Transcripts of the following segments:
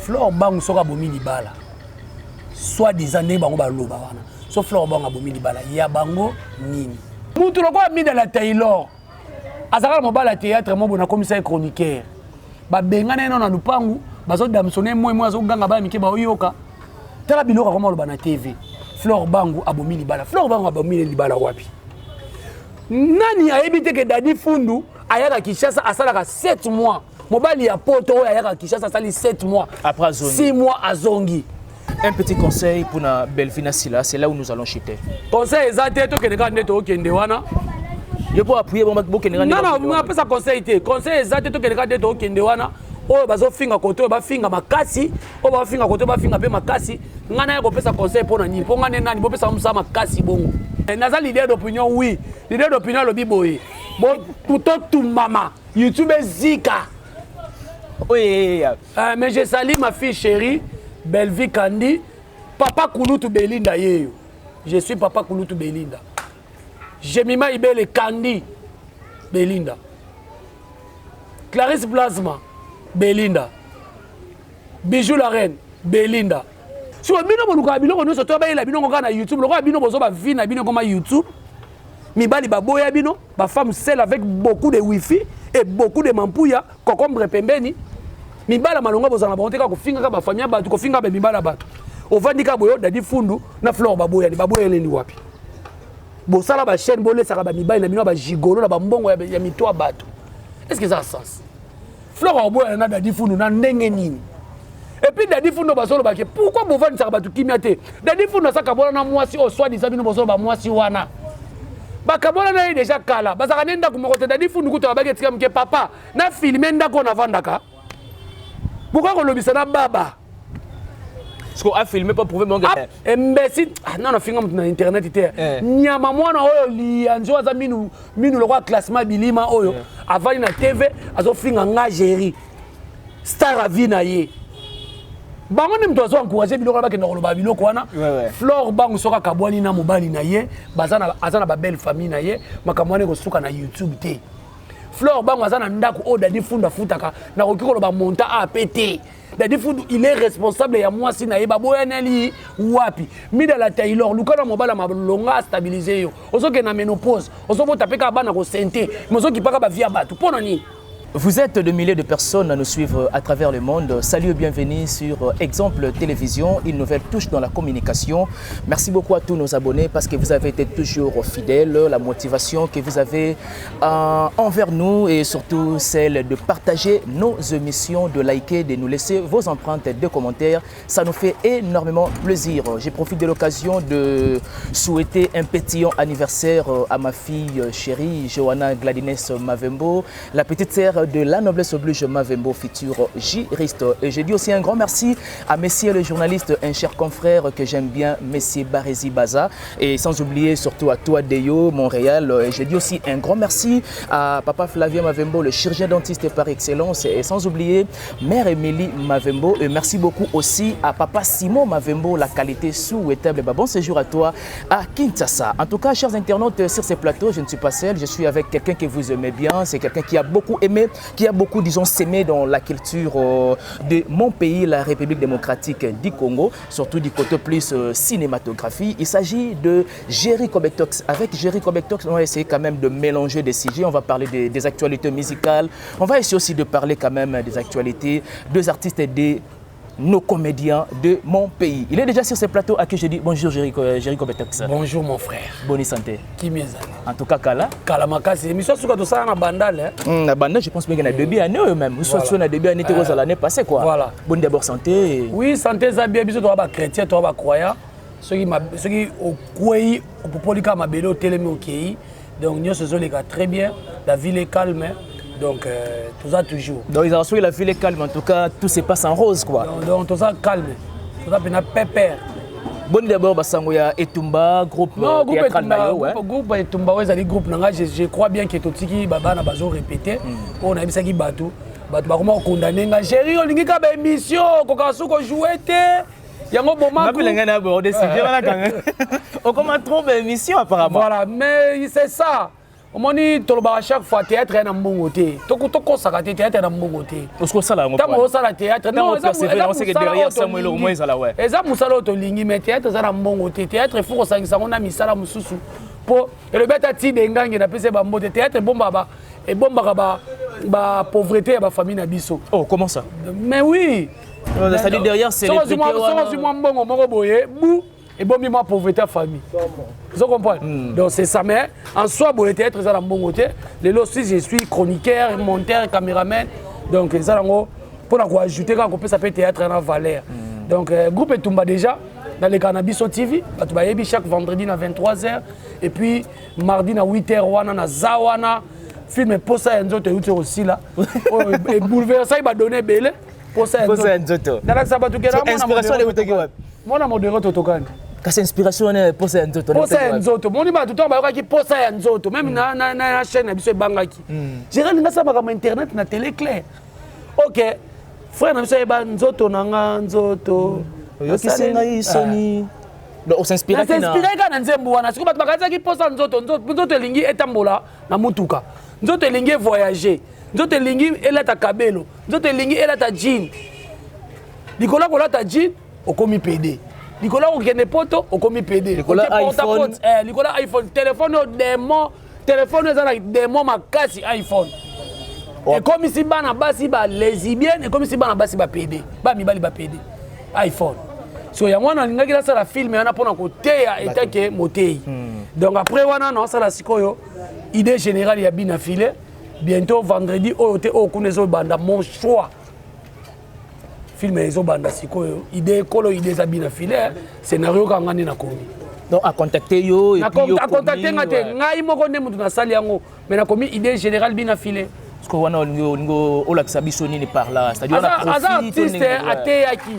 Flore Bango soka bomi libala. Soit des années bango ba loba wana. So Flore Bango bomi libala. Ya bango nini. Mutu loko mi dans la Taylor. Azaka mobala théâtre mo bona commissaire chroniqueur. Ba bengana non na lupangu, bazo damsonner moi azo ganga ba mike ba oyoka. Tala biloko comme loba na TV. Flore Bango abomi libala. Flore Bango abomi libala wapi? Nani a évité que Dadi Fundu ayaka Kishasa asalaka 7 mois. Mobali ya poto ayaka Kishasa sali 7 mois. Après Zongi. 6 mois à Zongi. Un petit conseil pour na Belvina Silla, c'est là où nous allons chuter. Conseil exact to que ne to kende wana. Je peux appuyer bon kende. Non non, moi pas ça conseil té. Conseil exact to que ne to kende wana. Oh bazo finga koto ba finga makasi, oh ba finga koto ba finga pe makasi. Ngana ya ko pesa conseil pour nani? Pour ngane nani bo pesa musa makasi bongo. Naza leader d'opinion oui. Leader d'opinion lobi boye. Bon tout mama. YouTube Zika. Oui. Mais je salue ma fille chérie, Belvi Kandi, Papa Kouloutou Belinda yeyo. Je suis Papa Kouloutou Belinda. Jemima Ibele Kandi Belinda. Clarisse Plasma Belinda. Bijou la reine Belinda. Si on bino boluka bino no soto ba ila bino ngoka na YouTube, loko bino bozo ba vie na bino comme YouTube. Mibali ba boya bino, ba femme seule avec beaucoup de wifi et beaucoup de mampouya, concombre pembeni. Mibala malonga bozana ba onteka ko finga ka ba famille ba ko finga ba mibala bato. Ovandika boyo Dadi Fundu na Flore baboya ni baboya ni wapi. Bo sala ba chaîne bo lesaka ba mibali na bino ba gigolo na ba mbongo ya mitoa bato. Est-ce que ça a sens? Flore baboya na Dadi Fundu na ndenge nini? Et puis Dadi Fundu basolo ba ke pourquoi bo vandisa ba tu kimiate? Dadi Fundu saka bona na mwasi o soit disant bino bosolo ba mwasi wana. Bakabona na déjà kala bazaka nenda ko mokote Dadi Fundu kuto ba ke tika mke papa na filmer ndako na vandaka. Pourquoi on lobby ça na baba? Parce qu'on a filmé pas prouver mon gars. Imbécile. Ah non, on filme sur internet ité. Nyama mwana oyo li anjo za minu le roi classement bilima oyo. Avant na TV, azo finga nga géri. Star a vie na ye. Bango ni mtu azo encourager biloko ba ke ndolo ba biloko wana. Flore Bango soka kabwani na mobali na ye, bazana azana ba belle famille na ye, makamwane ko suka na YouTube te. Flore Bango azana ndako o Dadi Fundu futaka na kokiko ba monta APT. Dadi Fundu il est responsable ya mwasi na yeba boyaneli wapi. Mida la Taylor lukana mobala mablonga stabiliser yo. Osoke na ménopause, osobo tapeka bana ko santé, mozo ki paka ba via batu. Pona ni? Vous êtes de milliers de personnes à nous suivre à travers le monde. Salut et bienvenue sur Exemple Télévision, une nouvelle touche dans la communication. Merci beaucoup à tous nos abonnés parce que vous avez été toujours fidèles. La motivation que vous avez envers nous et surtout celle de partager nos émissions, de liker, de nous laisser vos empreintes de commentaires. Ça nous fait énormément plaisir. Je profite de l'occasion de souhaiter un pétillant anniversaire à ma fille chérie, Johanna Gladines Mavembo, la petite sœur de la noblesse oblige Mavembo, futur juriste. Et je dis aussi un grand merci à messieurs le journaliste, un cher confrère que j'aime bien, monsieur Barezi Baza, et sans oublier surtout à toi Deyo, Montréal. Et je dis aussi un grand merci à papa Flavien Mavembo, le chirurgien dentiste par excellence, et sans oublier mère Émilie Mavembo. Et merci beaucoup aussi à papa Simon Mavembo, la qualité souhaitable. Bon séjour à toi à Kinshasa. En tout cas, chers internautes, sur ces plateaux, je ne suis pas seul, je suis avec quelqu'un que vous aimez bien, c'est quelqu'un qui a beaucoup aimé, qui a beaucoup, disons, sémé dans la culture de mon pays, la République démocratique du Congo, surtout du côté plus cinématographie. Il s'agit de Jerry Kobetox. Avec Jerry Kobetox, on va essayer quand même de mélanger des sujets. On va parler des actualités musicales. On va essayer aussi de parler quand même des actualités des artistes et des nos comédiens de mon pays. Il est déjà sur ce plateau à qui je dis bonjour Jerry Kobetox. Bonjour mon frère. Bonne santé. Qui m'est en tout cas, Kala. Kala Makasi. Mais ça, c'est tout ça, on a bandal. La bandal, je pense bien qu'il y a début année même. Nous sommes à début année, l'année passée quoi. Voilà. Bonne d'abord santé. Oui, santé, ça bien. Bisous, toi, chrétien, toi, croyant. Ceux qui au Kouéi, au Popolika, ma belle, au Télémé, au Kéi. Donc, nous sommes les gars très bien. La ville est calme. Donc, tout ça toujours. Donc, ils ont reçu la ville est calme. En tout cas, tout se passe en rose quoi. Donc, tout ça calme. Tout ça, c'est pépère. Bon d'abord Basangoya Etumba groupe non groupe Etumba groupe Etumba ouais c'est groupe nanga je crois bien que totiki baba na bazo répéter on a bisaki batou batou ba comment condamner nga Jerry olingi ka ba émission ko kasu ko jouer té yango boma ko nga na aborder sujet wana kanga on comment trop émission apparemment voilà mais c'est ça omoni tolobaka chaque fois théâtre ya na mbongo te tokosaka te théâtre na mbongo te ntango osala théâtre eza mosala oyo tolingi mais théâtre eza na mbongo te théâtre efo kosangisa yango na misala mosusu mpo elobi ata tide engange na pesa bambo te théâtre ebombaka bapauvreté ya bafamille na biso. Oh, comment ça? Mais oui, c'est-à-dire derrière c'est les soki mwa mbongo moko boye bu ebombi mwa pauvreté ya famille. Vous comprenez? Donc c'est ça, mais en soi boye théâtre eza na mbongo te. Lelo si je suis chroniqueur, monteur, caméraman, donc eza nango pour ajouter quand on peut s'appeler théâtre na valeur. Donc groupe Etumba déjà dans les Cannabis TV, tu vas y chaque vendredi à 23h et puis mardi à 8h wana na zawana film Posa Nzoto aussi là. Et bouleversé il va donner belé Posa Nzoto. Dans la sabatu kera mon inspiration les utaki wapi? Mon modérateur Totokani. Kasi inspiration ne Posa Nzoto. Posa Nzoto. Mon ba tout temps ba ki Posa Nzoto même na chaîne na biso bangaki. J'ai regardé ça par internet na télé clair. OK. Frère na biso ba Nzoto nanga Nzoto. Yokisenga isoni. On s'inspire kana nzembo wana siko bato bakazaki Posa Nzoto elingi etambola na mutuka. Nzoto elingi voyager. Nzoto elingi elata kabelo. Nzoto elingi elata jean. Likola kolata jean okomi PD. Likola okende poto okomi PD. Likola iPhone. Likola iPhone. Téléphone démon. Téléphone ezala démon makasi iPhone. Et comme si bana basi ba lesbienne et comme si bana basi ba PD. Ba mibali ba PD. iPhone. So ya mwana ngaki la sala film yana pona ko teya etake motei. Donc après wana na sala sikoyo idée générale ya bina filé bientôt vendredi oyo te o kunezo banda mon choix. Film ezo banda sikoyo idée kolo idée za bina filé scénario kangani na komi. Donc à contacter yo et puis à contacter ngate ngai moko ne mutu na sali yango mais na komi idée générale bina filé. Parce que wana ngo olakisa biso nini par là, c'est-à-dire on a artiste ateyaki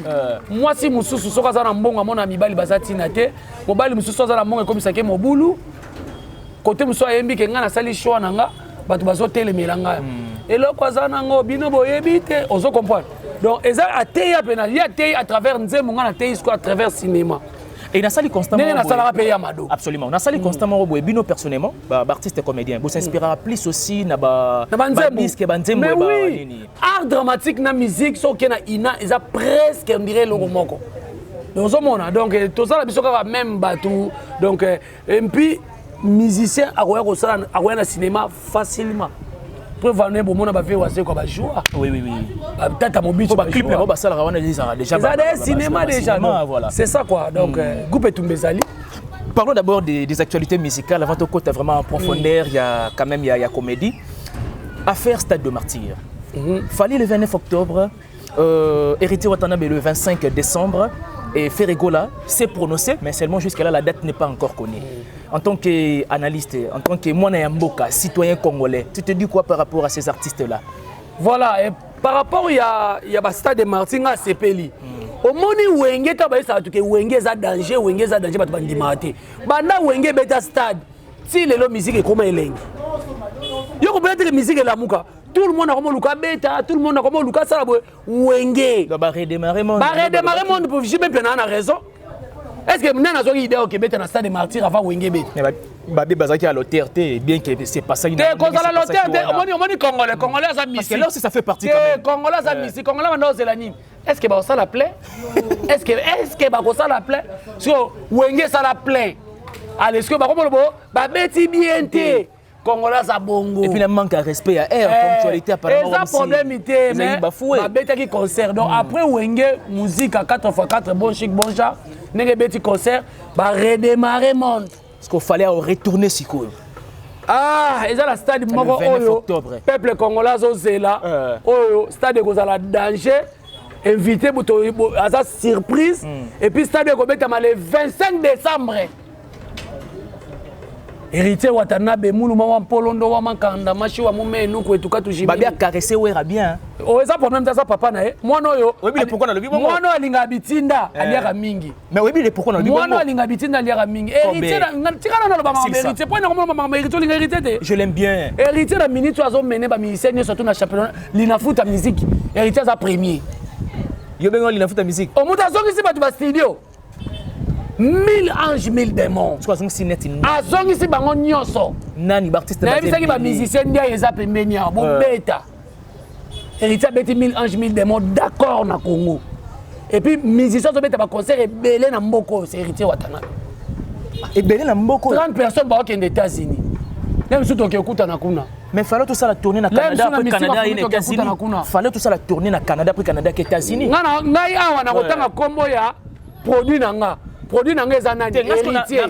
moi si mususu soka za na mbongo mona mibali bazati na te mobali mususu za na mbongo komisa ke mobulu côté muso ayembi ke nga na sali show nanga bato bazo telemela nga eloko za nango bino boyebi te ozo comprendre donc eza ateya pena ya tey à travers nzembo nga na tey à travers cinéma. Et na sali constamment. Absolument. Na sali constamment bino personnellement, artiste comédien, vous s'inspirera plus aussi na ba disque banzembo ba nini. Art dramatique na musique so ke na ina eza presque on dirait logo moko. Donc donc tout ça la biso ka même batou donc et puis musicien akoya ko sala akoya na cinéma facilement. Pour venir pour mon abafé wase ko ba joie. Oui. Tata mobiche ba clip ba sala wana déjà cinéma déjà. Voilà. C'est ça quoi. Donc groupe Etumba ezali. Parlons d'abord des actualités musicales avant de côté vraiment en profondeur, il y a quand même il y a comédie. Affaire Stade de Martyr. Fallait le 29 octobre, Héritier Watanabe le 25 décembre et Ferregola s'est prononcé, mais seulement jusqu'à là la date n'est pas encore connue. En tant qu'analyste, en tant que Mwana Yamboka, citoyen congolais, tu te dis quoi par rapport à ces artistes-là? Voilà, et par rapport il y a Stade de Martyr à Sepeli. Au moni wenge ta ba ça que wenge za danger bato bandima te. Banda wenge beta stade. Si lelo musique comment elenge. Yo ko peut-être musique la muka. Tout le monde a comme luka beta, tout le monde a comme luka ça wenge. Ba redémarrer monde. Ba redémarrer monde pour j'ai même a raison. Est-ce que maintenant na idée au Québec na Stade de Martyr avant wenge beta. Babi bazaki à l'autorité bien que c'est pas ça. Quand à l'autorité, on Congolais ça musique. Parce que là aussi ça fait partie quand même. Congolais ça musique, Congolais maintenant c'est l'anime. Est-ce que ça la plaît? Est-ce que ça la plaît? So wenge ça la plaît. Allez, est-ce que ba beti bien té. Congolais ça bongo. Et puis il manque de respect à air, ponctualité apparemment. C'est un problème ité mais ba beti qui concert. Donc après wenge musique à 4x4 bon chic bon chat, nenge beti concert, ba redémarrer monde. Parce qu'il fallait retourner Siko. Ah, et ça la stade moko oyo. Peuple congolais ozela. Oyo stade kozala danger. Invité pour à surprise et puis stade kobeta le 25 décembre. Héritier Watanabe muluma wa Polondo wa Makanda machi wa mumenu ko etuka tujibi. Babi a caressé wera bien. Oh ça problème ça papa na mwana oyo. Oui mais pourquoi na lobi bongo? Mwana alinga bitinda aliaka mingi. Mais oui mais pourquoi na lobi bongo? Mwana alinga bitinda aliaka mingi. Héritier na tikana na lo ba héritier point na ko mama héritier linga héritier te. Je l'aime bien. Héritier na minute azo mener ba musicien surtout na championnat lina foot musique. Héritier za premier. Yo bengo lina foot musique. O muta zongi si ba studio. 1000 anges 1000 démons azongisi bango nyonso nani artiste nayebisaki bamusicien ndia eza pembeni awa bobeta héritier abeti 1000 anges 1000 démons d'accord na Congo et puis musicien azobeta baconcert ebele na mboka oyo c'est héritier Watanabe ebele na mboka 30 personnes baokende États-Unis na misu tokekutana kuna mais fallait tout ça la tourner na Canada après Canada et États-Unis fallait tout ça la tourner na Canada après Canada et États-Unis ngai awa na kotanga kombo ya produit nanga eza nani héritier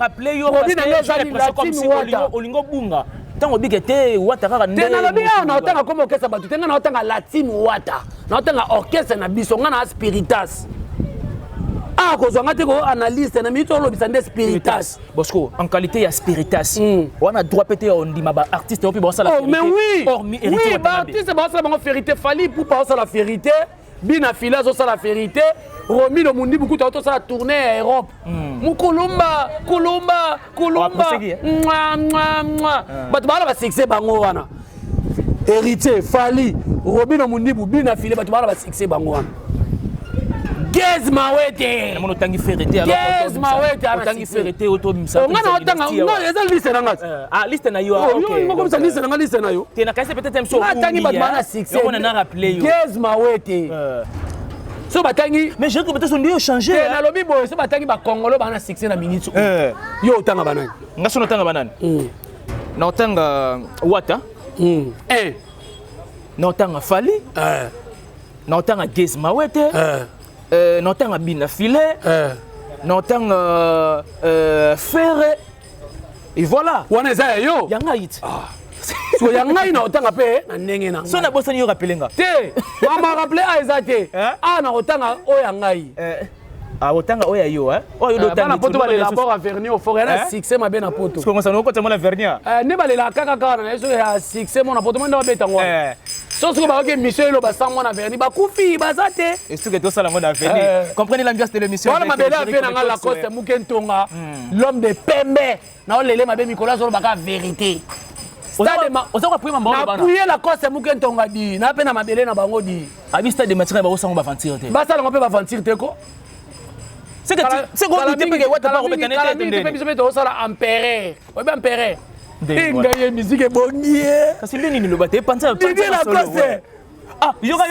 produit nanga eza ni Latine Wata olingo bunga tango bigete Wata kaka ndé na lobi awa na otanga kombo orchestre bato te nga na otanga Latine Wata na otanga orchestre na biso nga na Spiritas ah kozwanga te ko analyste na minute olobisa nde Spiritas Bosco en qualité ya Spiritas on a droit péter on dit ma artiste puis bon ça la mais oui oui ba artiste ba ça bango vérité fali pour pas ça la vérité bina fila zo ça la vérité Romi no mundi beaucoup to ça la tournée à Europe mukulumba kulumba bato bala ba succès bango wana héritier fali Romi no mundi bina fila bato bala ba succès bango wana Gez Mawete. Mon otangi ferreté alors. Gez Mawete otangi ferreté auto misa. On a otanga non, eza liste na ngati. Ah liste na yo. OK. Yo comme ça liste na yo. Te na kaise peut-être un so. Otangi bat bana succès. On a rappelé yo. Gez Mawete. So batangi mais je peut-être on dit changer. Na lobi boy so batangi ba Congolo bana succès na minute. Yo otanga banani. Ngaso otanga banani. Na otanga Wata. Na otanga Fali. Na otanga Gez Mawete. N'entend bina filet, n'entend ferre, et voilà. On est à yo. Yanga it. So yanga ina otanga pe na ndenge na. So na bossa ni yo rappelenga. Te, mama rappeler a ezate. Ah na otanga oyanga yi. Ah otanga oya yo Oh yo dotanga. Na poto ba le rapport à Vernier au forêt na succès ma be na poto. Parce que ça no ko tellement la Vernier. Ne ba le la kaka kana na eso ya succès mon na poto mo ndo beta ngwa. So ce que ba ke Michel lo ba sa mo na Vernier ba kufi bazate. Est-ce que tout ça la mode à Vernier. Comprenez l'ambiance de l'émission. Voilà ma belle a fait na la Coste Mukentonga. L'homme de Pembe. Na o lele ma be Nicolas zo ba ka vérité. Stade ma oza ko prima mbango bana. Na puye la Coste Mukentonga di na pe na mabele na bango di. Abi stade de match ba osango ba fantir te. Ba sala ngo pe ba fantir te ko. C'est quoi le type de Wata ba ko betane te ndende. C'est biso to sala empereur. O be empereur. Dinga ye musique bongie. Kasi ndeni ni lo bate panza. Didier Lacoste. Ah, yoga.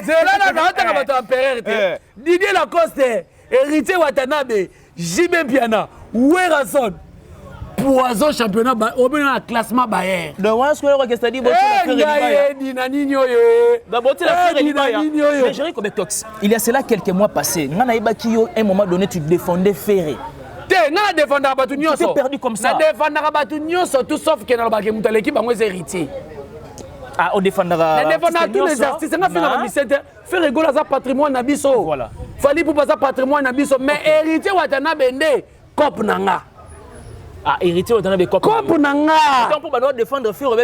Zela na otanga bato empereur te. Didier Lacoste, héritier Watanabe, Jimé Piana, Werason. Poison championnat au bien classement Bayer. Donc on se que ça dit bon il y a cela quelques mois passés. Un moment donné tu défendais Ferré. Tu t'es perdu comme ça. Tout sauf que l'équipe a héritier. Ah, on défendra tous les artistes. On a fait rigoler ça patrimoine nabiso. Voilà. Fallait pour passer patrimoine nabiso mais héritier Watanabe ndé cop nanga. Ah, héritier Watanabe cop nanga. Donc pour nous défendre faire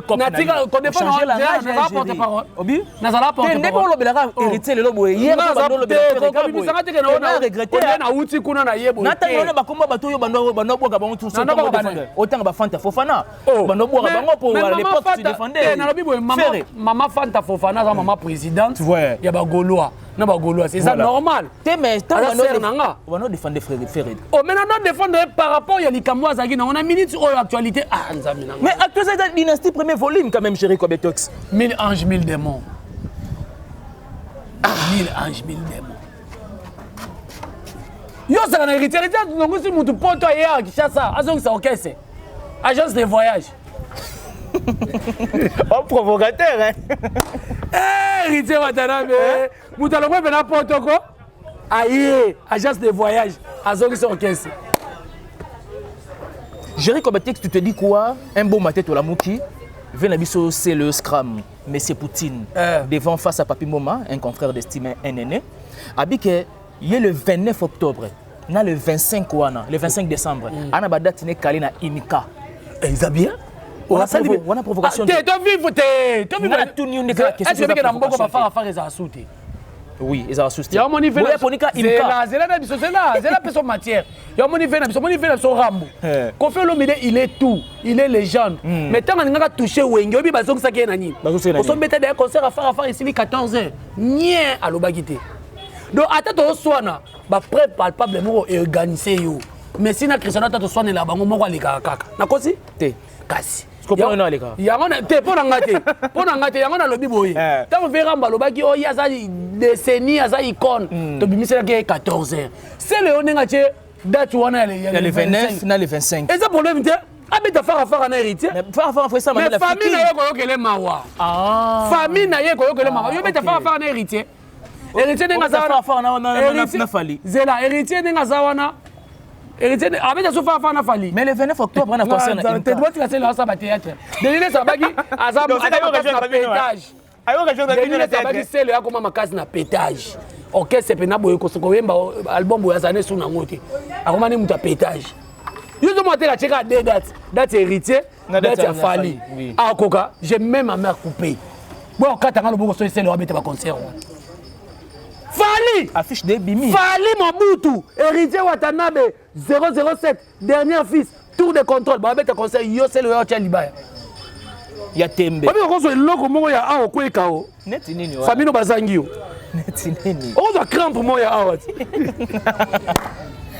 cop nanga. Changer la rage, na porte-parole. Obi, na zala porte-parole. Ndeko lo belaka héritier lelo boye. Hier bando lo belaka. Ko bisanga te na ona regretter. Na uti kuna na yebo. Na tanga ona bakomba bato yo bando boka bango tout ça. Otanga ba Fanta Fofana. Bando boka bango pour l'époque tu défendais. Na lobi boye maman Fanta Fofana za maman présidente. Ya ba Gaulois. Na ba Gaulois, c'est ça normal. Te mais tant on va défendre Ferré. Oh mais on défendre par rapport ya likambo azaki na on a minute au actualité ah nzambe nanga. Mais actuellement cette dynastie premier volume quand même chéri Kobetox. 1000 anges 1000 démons. 1000 anges 1000 démons. Yo ça na héritier donc si mutu poto ya Kinshasa azong ça okese. Agence de voyage. Oh provocateur hein. Héritier Watanabe. Mutu aloko bena poto ko. Aïe, agence de voyage azong ça okese. Jerry Kobetex, tu te dis quoi? Un beau matin to la mouki. Venabiso c'est le scrum, mais c'est Poutine. Devant face à Papi Moma, un confrère d'estime un aîné. Abike, il est le 29 octobre. Na le 25 wana, le 25 décembre. Ana badati ne kali na Imika. Isabia? On a provocation. Tu vives tout nu ne ka question. Est-ce que na mboko ba faire eza souté? Oui, ils ont assouté. Ya moni fait zela na biso zela personne matière. Ya moni fait na biso moni fait na so rambo. Kofi Olomide il est tout, il est légende. Mais tant nga toucher wenge obi bazong saki na nini. On se mettait des concerts à faire ici 14h. Nien à l'obagité. Donc attends to soana preuve palpable moko organiser yo mais sina Cristiano tato soane la bango moko aleka kaka nakosi te kasi comprends non aleka yango na te pona ngate yango na lobi boye tango veramba lobaki o ya za décennie za icône to bimisela ke 14h c'est le onenga che date wana ya le 29 na le 25 et ça problème te abeta fara na héritier mais fara fait ça mais famille na ye koyokele mawa famille na ye koyokele mawa yo beta fara na héritier héritier nenga za na fali zela héritier nenga za wana héritier abeta so fara na fali mais le 29 octobre na concert na te doit tirer la sa théâtre delile sabaki azam na pétage ayo ka journée delile sabaki c'est le akoma makasi na pétage orchestre pe na boye ko yemba album boya zane suna ngote akoma ni muta pétage yo mo tela cheka deux date héritier date fali akoka j'ai même ma mère coupée bon katanga loboko so c'est le abeta ba concert Fali affiche de Bimi Fali Mobutu héritier Watanabe 007 dernier fils tour de contrôle ba beta conseil yo c'est le ya libaya ya tembe ba ko so loko moko ya awo kweka o neti nini wa famino bazangi yo neti nini o za crampe mo ya awo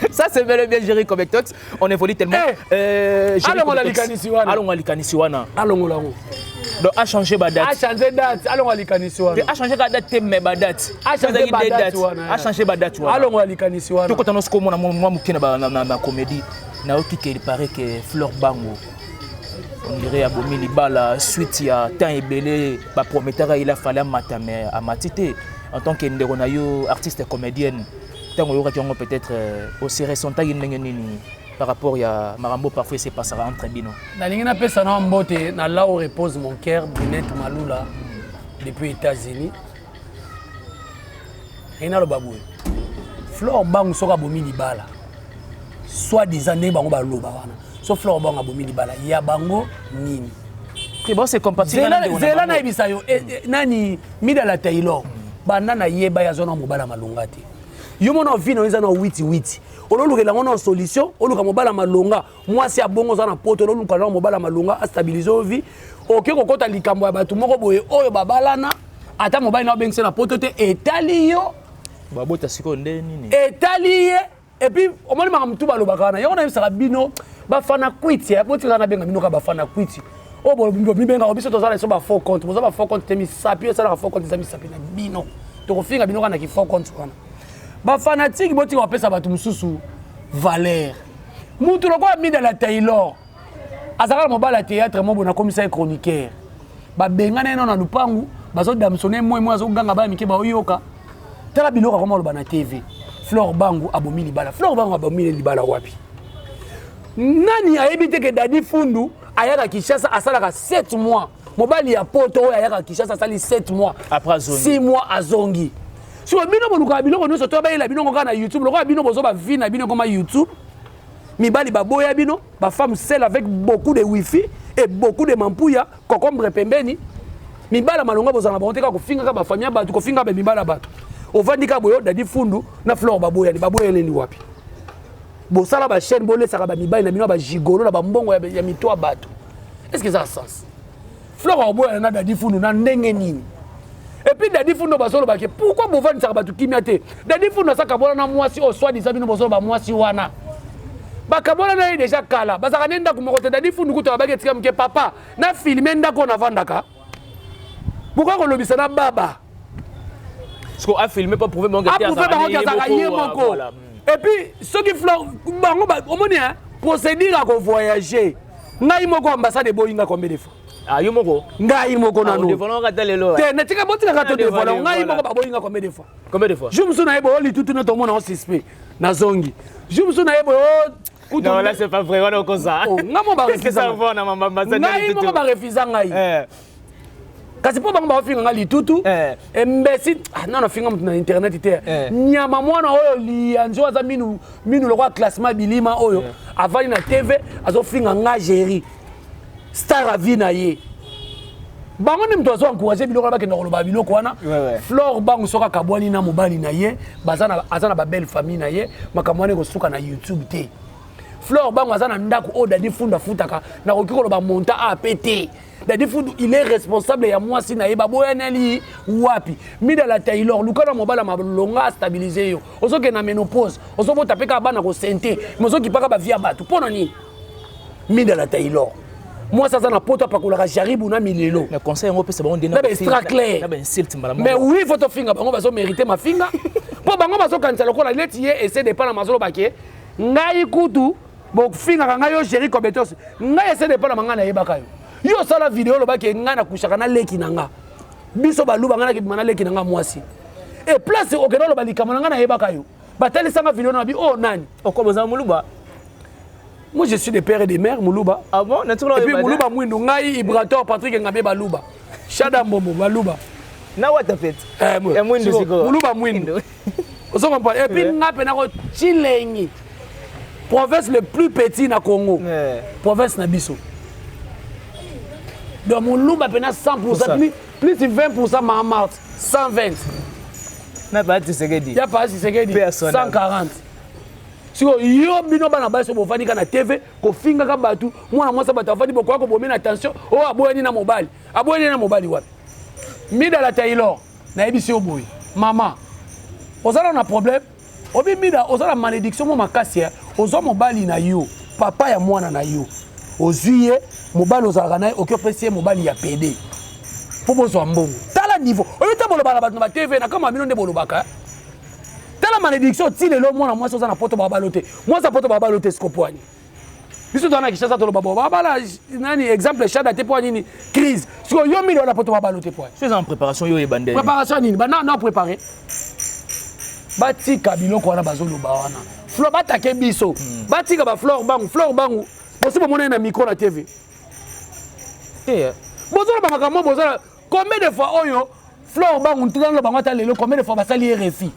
ça c'est bel et bien géré comme Tox on évolue tellement allons la likanisiwana allons la donc a changé ba date a changé date allons la likanisiwana a changé date mais ba date a changé date a changé ba date allons la likanisiwana to kotano sko mona moi mukina na comédie na oki que il paraît que Fleur Bango on dirait abomi libala suite ya temps ebelé ba prometteur il a fallu matame à matité en tant que ndeko na yo artiste comédienne tango yo ka peut-être aussi ressentant nini par rapport à Marambo parfois c'est passé entre bino na lingi na pesa na mbote na là où repose mon cœur Binette Malula depuis États-Unis ina lo babou Fleur Bango soka bomi libala soit des années bango ba loba wana so Fleur Bango abomi libala ya bango nini c'est bon c'est compatible zela na ibisa yo nani mida la Taylor bana na yeba ya zona mobala malunga te yo mona vino eza na witi ololukela ngona solution oluka mobala malunga mwasi abongo za na poto ololuka na mobala malunga a stabiliser vie oke kokota likambo ya batu moko boye oyo babalana ata mobali na bengse na poto te etali yo babota siko nde nini etali et puis au moins mtu balobaka na yo na bisaka bino bafana kwiti ya poti na benga bino ka bafana kwiti o bo bibenga obiso tozala so ba faux compte boza ba faux compte temi sapio sala ba faux compte temi sapio na bino to kofinga bino kana ki faux compte wana ba fanatique boti ko pesa batu mususu valeur mutu loko mi de la Taylor azaka mobala théâtre mo bona commissaire chroniqueur ba benga na na lupangu bazo damsone moi azo ganga ba mike ba oyoka tala biloko koma lo bana TV Fleur Bango abomi libala Fleur Bango abomi libala wapi nani ayebi te ke Dadi Fundu ayaka Kinshasa asalaka 7 mois mobali ya poto ayaka Kinshasa asali 7 mois après zone 6 mois azongi so bino boluka biloko nyonso to bayela bino ngoka na YouTube loko bino bozo ba vie na bino koma YouTube mibali baboya bino ba femme seule avec beaucoup de wifi et beaucoup de mampouya concombre pembeni mibala malonga bozana bonte ka kofinga ka ba famille ba tu kofinga ba mibala bato ovandika boyo Dadi Fundu na Fleur baboya ni baboya ni wapi bosala ba chaîne bolesaka ba mibali na bino ba gigolo na ba mbongo ya mitoa bato est-ce que ça a sens Fleur baboya na Dadi Fundu na ndenge nini et puis Dadi Fundu basolo ba ke pourquoi bovandisaka bato kimia te Dadi Fundu saka bona na mwasi o soit disant bino bosolo ba mwasi wana bakabona na déjà kala basaka nenda ko mokote Dadi Fundu kuto ba ke tika mke papa na filmer ndako na vandaka pourquoi ko lobisa na baba ce qu'on a filmé pour prouver mon gars et puis ceux qui Fleur bango omoni hein procédure à voyager ngai moko ambassade de boyinga combien de fois ah yo moko ngai moko nanu devant ka telelo te na tika botika ka to devant ngai moko ba boyinga combien de fois je me souviens yebo li tout na to mona suspect na zongi je me souviens yebo non là c'est pas vrai on comme ça ngamo ba qu'est-ce que ça va na ambassade ngai moko ba refuser ngai kasi po bango ba finga ngali tutu mbesi non finga mtu na internet te nyama mwana oyo li anjo za minu lokwa classement bilima oyo avali na TV azo finga nga géri star avina ye bango ni mtu azo encourager biloko ba kenda koloba biloko wana Fleur Bango soka kabwani na mobali na ye bazana azana ba belle famille na ye makamwane ko suka na YouTube te Fleur Bango aza na ndako o Dadi Fundu afutaka na kokiko ba monta a pété. Dadi Fundu il est responsable ya moi si na yeba boyaneli wapi. Mida la Taylor lukana mobala malonga stabiliser yo. Ozo ke na ménopause, ozo bota peka bana ko senté, mozo ki paka ba via batu. Pona nini? Mida la Taylor. Moi ça na poto pakola jaribu na milelo. Mais conseil on peut se bon dena. Mais oui, il faut te finga bango bazo mériter ma finga. Po bango bazo kanisa lokola leti ye essaie de pas na mazolo baké. Ngai kutu bo finga kanga yo chéri kobetos. Ngai essaie de pas na manga na yebaka yo. Yo sala vidéo lo baké ngai na kushaka na leki nanga. Biso baluba ngana ki mana leki nanga mwasi. Et place au kedolo balika nanga na yebaka yo. Batali sanga vidéo na bi oh nani. Okoboza muluba. Moi je suis des pères et des mères Moulouba. Ah bon? Et puis Moulouba Mouindou Ngai Ibrator Patrick Ngabe Balouba. Shada Mbomo Balouba. Na what a fait? Mouindou Siko. Moulouba Mouindou. Vous comprenez? Et puis Ngape Nako Chilengi. Province le plus petit na Congo. Province na Bisso. Donc Moulouba pena 100%, plus de 20% Mahamart, 120. Na pas Tshisekedi. Ya pas Tshisekedi. 140. Si yo bino bana baso bo fani kana TV ko finga ka batu mwana mwasa bata fani bo kwa ko bomena attention o aboyani na mobile wapi mida la Taylor na ebisi oboy mama ozala na problème obi mida ozala malédiction mo makasi ozo mobile na yo papa ya mwana na yo ozuye mobile ozala na okopesi mobile ya PD po bozo mbongo tala niveau oyo tabolo bana batu na TV na kama bino nde bolobaka la malédiction tile lo mwana mwasi oza na poto babalote mwasi poto babalote skopoani biso tona kishasa tolo babo babala nani exemple shada te poani ni crise siko yo milo na poto babalote poani je suis en préparation yo ebandeli préparation nini ba na préparer batika biloko wana bazolo ba wana fleur batake biso batika ba fleur bangu possible mona na micro na TV bozolo ba makambo bozolo combien de fois oyo fleur bangu ntana bango ta lelo combien de fois basali RFI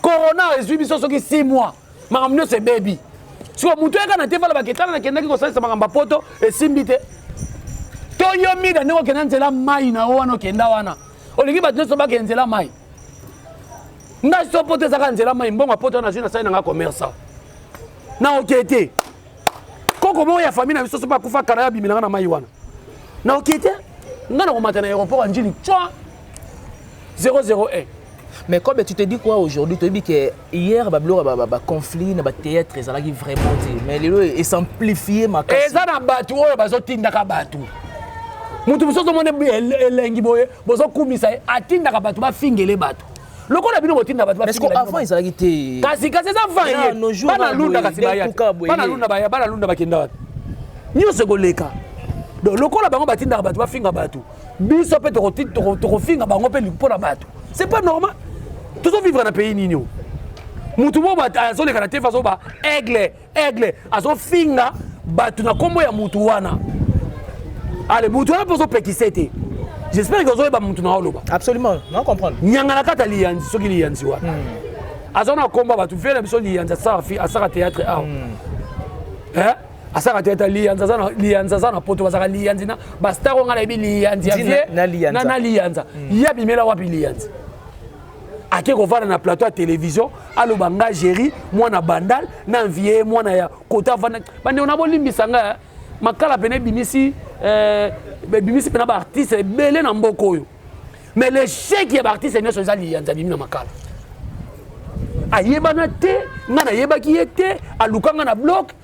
Corona résuit biso soki 6 mois. Makamno c'est baby. Si on mutu eka na te fala baketana na kendaki ko salisa makamba poto e simbite. To yo mi da neko kenanze la mai na wana kenda wana. Olingi ba tneso ba kenze la mai. Nda so poto za kanze la mai mbonga poto na jina sai na commerce. Na okete. Koko mo ya famille na biso so ba kufa kana ya bimina na mai wana. Na okete. Ngana ko matana aéroport anjili twa 001. Mais comme tu te dis quoi aujourd'hui, tu dis que hier, il conflit, le théâtre, ça qui vraiment dit. Mais il s'amplifie ma casse. Et ça na batu, oh, bazo tinda ka batu. Mutu muso to mone elengi boye, bozo kumisa atinda ka batu ba fingele batu. Loko na bino botinda batu ba fingele. Parce qu'avant ils allaient quitter. Kasi ça va ye. Bana lunda kasi baya. Bana lunda bakenda watu. Nyo se goleka. Donc loko la bango batinda ka batu ba finga batu. Biso pe to finga bango pe lipona batu. C'est pas normal. Tout ça vivre dans un pays nino. Mutubo ba azo le karate faso ba aigle azo finga batu na kombo ya mutu wana. Allez mutu wana poso pekisete. J'espère que vous ba mutu na oloba. Absolument, non comprendre. Nyanga na kata liyanzi soki liyanzi wana. Azo na kombo batu fela biso liyanzi asara théâtre art. Asara théâtre liyanzi za na poto bazaka liyanzi na ba star ngala bi liyanzi ya na liyanzi. Ya bimela wapi liyanzi. Ake ko vana na plateau à télévision aloba nga géri mwana bandal na vie mwana ya kota vana bande on a bolimbisa nga makala pene bimisi pena ba artiste belé na mboko yo mais le chèque ya ba artiste ne so za liyanza bimi na makala ayeba na te nga na yeba ki ete alukanga na bloc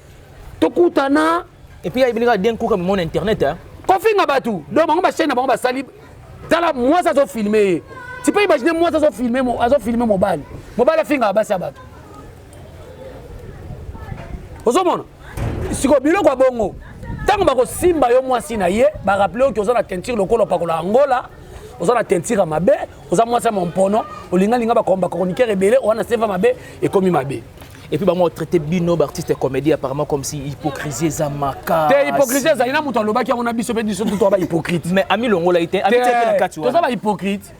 tokutana et puis il y a bien coup comme mon internet hein kofinga batu donc bango ba chaîne bango ba sali tala moi ça so filmer. Tu peux imaginer moi ça filmer mobile a fait un basse à battre. Ozomona siko biloko bongo tango bako simba yo mwasi na ye ba rappeler que ozana teinture lokolo pakola Angola ozana teinture mabe ozana mwasi mon pono olinga ba komba chroniqueur rebelle ona seva mabe et komi mabe. Et puis, on traité Bino, artiste et comédien, apparemment comme si hypocrisie Zamaka. T'es hypocrisie, ça y a mon loba qui a mon habit, toi hypocrite. Mais Ami Longo l'a été, Ami tu es hypocrite.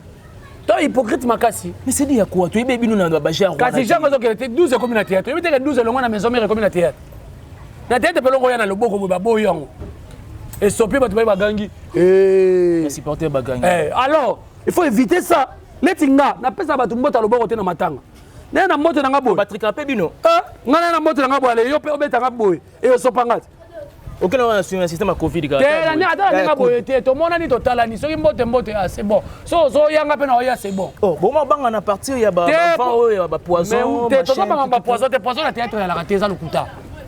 Toi hypocrite makasi. Mais c'est dit à quoi? Tu es Bino dans le bajar. Kasi j'ai l'impression qu'elle était 12 comme la théâtre. Tu es 12 longs à la maison, mais comme la théâtre. La théâtre peut l'envoyer dans le beau comme Babo Yang. Et Sopi, tu vas bagangi. Et supporter bagangi. Alors, il faut éviter ça. Les tinga, n'a pas ça, tu m'as le beau côté dans ma tanga. ne na moto na nga boy Patrick Apé bino ngana na moto na nga boy ale yo pe obeta nga boy e osopanga aucun on a sur un système à Covid te na ni ata nga boy te to mona ni totala ni soki mbote ah c'est bon so yanga pe na oya c'est bon oh bon banga na partir ya ba vent ya ba poison te to banga ba poison na théâtre ya la teza lukuta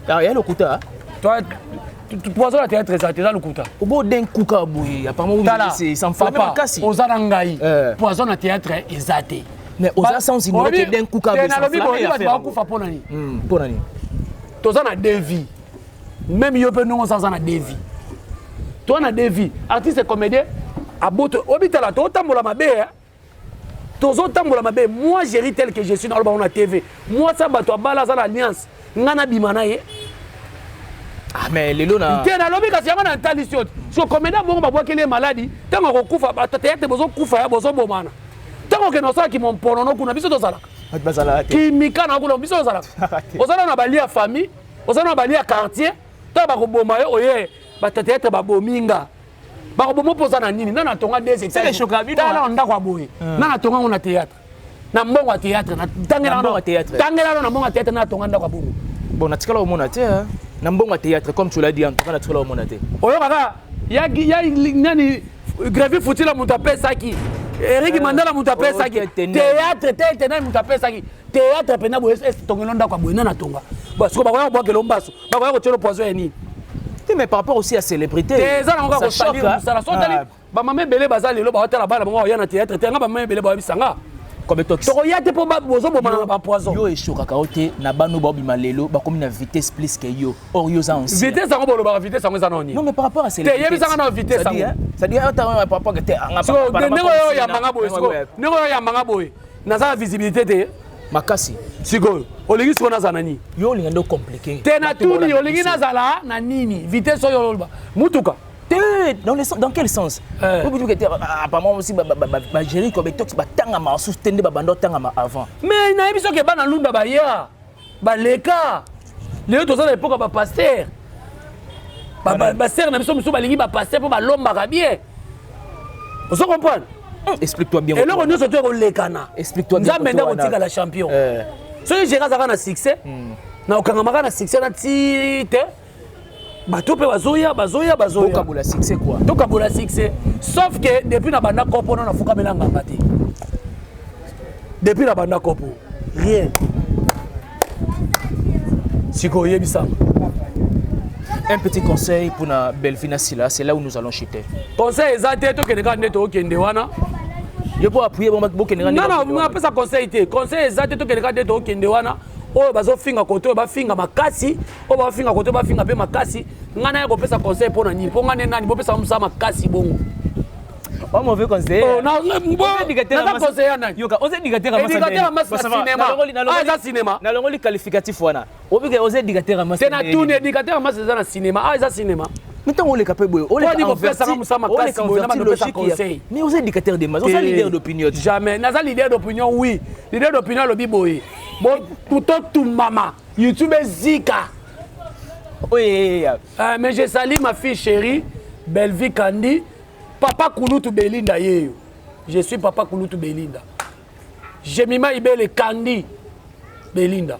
ah ya lukuta toi poison na théâtre ça teza lukuta obo den kuka boy apparemment c'est sans femme makasi ozana ngai poison na théâtre ezate mais oza sans ignorer que den kuka boy sans femme ba kufa pona ni pona ni tozana devi même yo pe non sans na devi toi na devi artiste comédien aboto obitala to tambola mabe tozo tambola mabe moi j'ai ri tel que je suis dans le TV moi ça bato bala za l'alliance ngana bimana ye ah mais lelo na te na lobi kasi yanga na talisio so comédien bongo ba bwakele maladie tango ko kufa ba tete bozo kufa ya bozo bomana tango ke no sa ki mon pono no kuna biso to sala bazala ki mikana kuna biso to sala ozala na bali ya famille ozala na bali ya quartier to ba ko boma yo oye ba tete ba bominga ba ko bomo poza na nini na tonga des états c'est choka bino na onda kwa boye na tonga on a théâtre na mbongo théâtre na tangela na mbongo théâtre na tonga ndakwa bongo bon na tikala au mona te na mbongo théâtre comme tu l'as dit en tout cas na tikala au mona te oyo kaka ya nani Grévy Foutila muta pesa ki Eric Mandela muta pesa ki théâtre tete na muta pesa ki théâtre pena boye tongelo ndakwa boye na tonga parce que ba ko boke lombaso ba ko tshelo poison ya nini mais par rapport aussi à célébrité ça choque ça la sotali ba mame belé bazali lo ba hotela bala bongo ya na théâtre te nga ba mame belé ba bisanga comme tox to ya te po ba bozo bo ba poison yo e choka kaote na bano ba bima lelo ba comme na vitesse plus que yo or yo za ancien vitesse ngo bolo ba vitesse ngo za noni non mais par rapport à célébrité te yebisa nga na vitesse ça dit par rapport que te nga so nego yo ya manga boy so nego yo ya manga boy na za visibilité te makasi sikoyo olingi siko na zanani yo linga ndo compliqué te na tuni olingi na zala na nini vitesse oyo lolba mutuka dans quel sens vous dites que apparemment aussi ba gérer comme tox ba tanga ma sous tende ba bando tanga ma avant mais na biso ke bana lunda ba ya ba leka le to za époque ba pasteur ba sœur na biso ba lingi ba pasteur pour ba lomba ka bien on se comprend. Explique-toi bien. Et là, on nous sommes au Lekana. Explique-toi bien. Nous avons maintenant la champion. Si j'ai un succès, na okangama na succès na tite. Bato pe bazoya. Tokabola succès quoi. Tokabola succès. Sauf que depuis na banda kopo na fuka melanga ngati. Depuis na banda kopo, rien. Siko yebisa. Un petit conseil pour na Belvina Silla, c'est là où nous allons chuter. Conseil exact to keneka neto okende wana. Je peux appuyer bon keneka. Non, on appelle ça conseil té. Conseil exact to keneka neto okende wana. Oyo bazo finga koto ba finga makasi, o ba finga koto ba finga pe makasi. Ngana yako pesa conseil pona nini? Po ngane nani bo pesa musa makasi bongo. Oh mauvais conseil. Oh non, na conseil nani? Yoka, on s'est digater à cinéma. Ah, ça cinéma. Na longo li qualificatif wana. Obike oze digater à c'est na tourner digater à ça na cinéma. Ah, ça cinéma. Maintenant on les capable on les conseil. Mais oze digater de mas, on est leader d'opinion. Jamais. Na ça leader d'opinion oui. Leader d'opinion le biboy. Bon tout mama. YouTube Zika. Oui. Mais je salue ma fille chérie, Belvi Kandi. Papa Kouloutou Belinda yeyo. Je suis Papa Kouloutou Belinda. Jemima Ibele Kandi Belinda.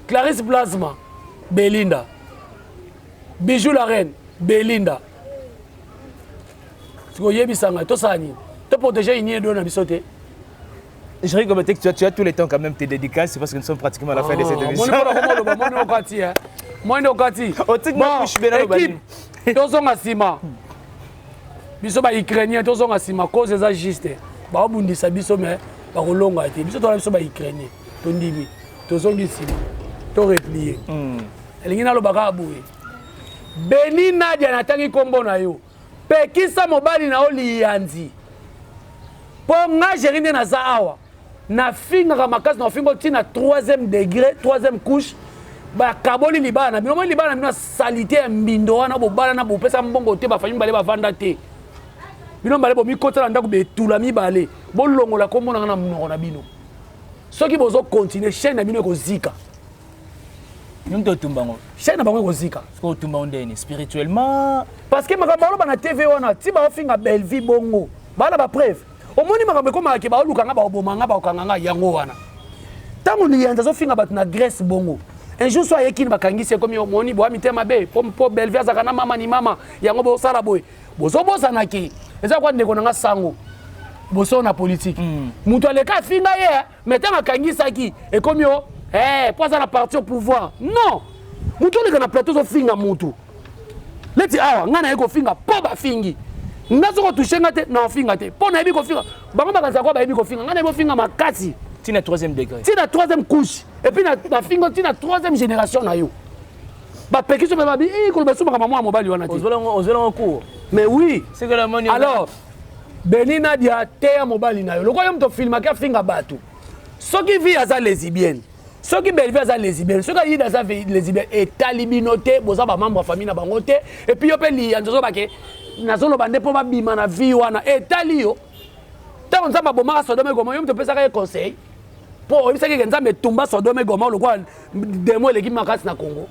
Clarisse Plasma Belinda. Bijou la reine Belinda. Tu yebisanga to sani. To protéger ini do na bisote. Je rigole que tu as tous les temps quand même tes dédicaces parce que nous sommes pratiquement à la fin de cette émission. Moi no kati. Équipe tozonga sima. Biso ba Ukrainien tozonga sima cause ça juste. Ba bundisa biso mais ba kolonga te. Biso to biso ba Ukrainien. To ndimi. Tozongi sima. To replier. Elingi na lobaka abuye. Beni Nadia natangi kombo na yo. Pekisa mobali na oli yanzi. Po nga jerine na za awa. Na finga makasi na fingo tina 3e degré, 3e couche. Ba kaboli libana. Bino mo libana bino salité mbindo wana bo bala na bo pesa mbongo te ba fanyi bale ba vanda te. Bino bale bo mi kotala ndako be tula mi bale. Bo longola kombo na mnoko na bino. Soki bozo continuer chaîne na bino ko zika. Nous tumbango. Chaîne na bango ko zika. Ko tumbango ndeni spirituellement parce que makamba lo bana TV wana ti ba finga belle vie bongo. Bala ba preuve. omoni makambo ekomaka baolukanga baobomanga baokanganga yango wana ntango liyanza azofinga bato na Grèce bongo un jour so ayekini bakangisi ekomi omoni boa mitema be po Bellevue azaka na mama ni mama yango bosala boye bozobosanaki eza kwa ndeko nanga sango boso na politique mutu aleka afinga ye mais ntango akangisaki ekomi po aza na parti au pouvoir non mutu oleka na plateau ozofinga mutu leti awa nga naye kofinga po bafingi nga soko touche nga te na ofinga te po nayebi kofinga bango bakanisa kwa bayebi kofinga nga nayebi kofinga makasi tina 3e degré tina 3e couche et puis na fingo tina 3e génération na yo bapeki so babi koloba so makambo ya mobali wana te ozolanga cours mais oui c'est que la monnaie alors Beni Nadia te ya mobali na yo lokola yo mto filmaka afinga bato soki vi aza lesbienne soki Bellevue aza lesbienne soki ayida aza lesbienne etali bino te boza bamembre ya famille na bango te et puis yo mpe liyanza ozobake nazoloba nde mpo babima na vi wana etali yo ntango nzambe abomaka Sodome et Gomorrhe yo mto opesaka ye conseil mpo oyebisaki ke nzambe etumba Sodome et Gomorrhe lokola demo eleki makasi na Congo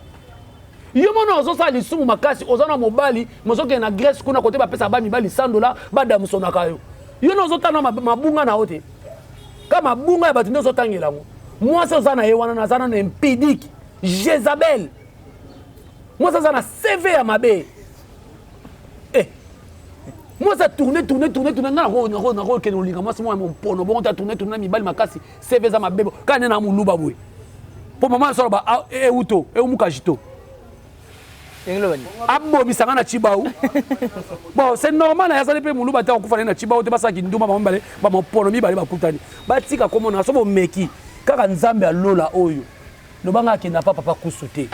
yo mona ozosala lisumu makasi oza na mobali mozokende na Grèce kuna kote bapesa bamibali $100 badamusonaka yo yo na ozotanga mabunga na yo te ka mabunga ya bato nde ozotangela yango mwasi oza na ye wana naza na impidike Jezabel mwasi aza na CV ya mabe mwasi atourne nga nakokende olinga mwasi mwa mpono bongo te atourne na mibali makasi CV eza mabe kaka nde na moluba boye mpo mama asoloba euto eumukajito abobisanga na Chibau bon c'est normal yazali pe muluba ta okufa na Chibau te basaki nduma bamobale bamopono mibale bakutani batika komona so bomeki kaka nzambe alola oyo lobanga akenda pa papa kusu te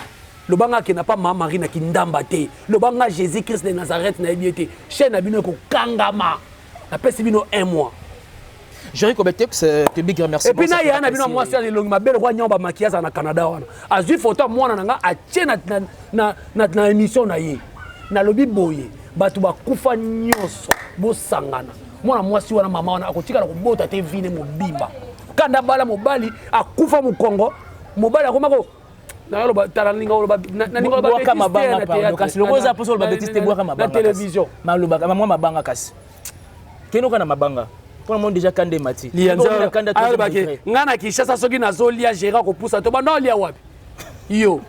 lobanga akenda pa mama Marie na kindamba te lobanga Jésus Christ de Nazareth na ebiete chaîne na bino ko kangama na pesi bino 1 mois Jerry Kobetex, te big merci. Et puis na yana bino mwasi ya longi mabele kwa nyamba makiaza na Canada wana. Azui photo mwana nanga atie na émission na ye. Na lobi boye batu bakufa nyoso bosangana. Mwana mwasi wana mama wana akotika na kobota te vine mobimba. Kanda bala mobali akufa mu Congo. Mobali akomako na loba talalinga loba na ninga loba kama mabanga pa. Kasi lokoza poso loba betiste bwa kama mabanga. Na télévision. Maloba kama mabanga kasi. Keno kana mabanga. Pour le monde déjà kande mati. Lianza albake ngana Kinshasa soki nazolia gérant ko poussa to bana olia wapi. Yo.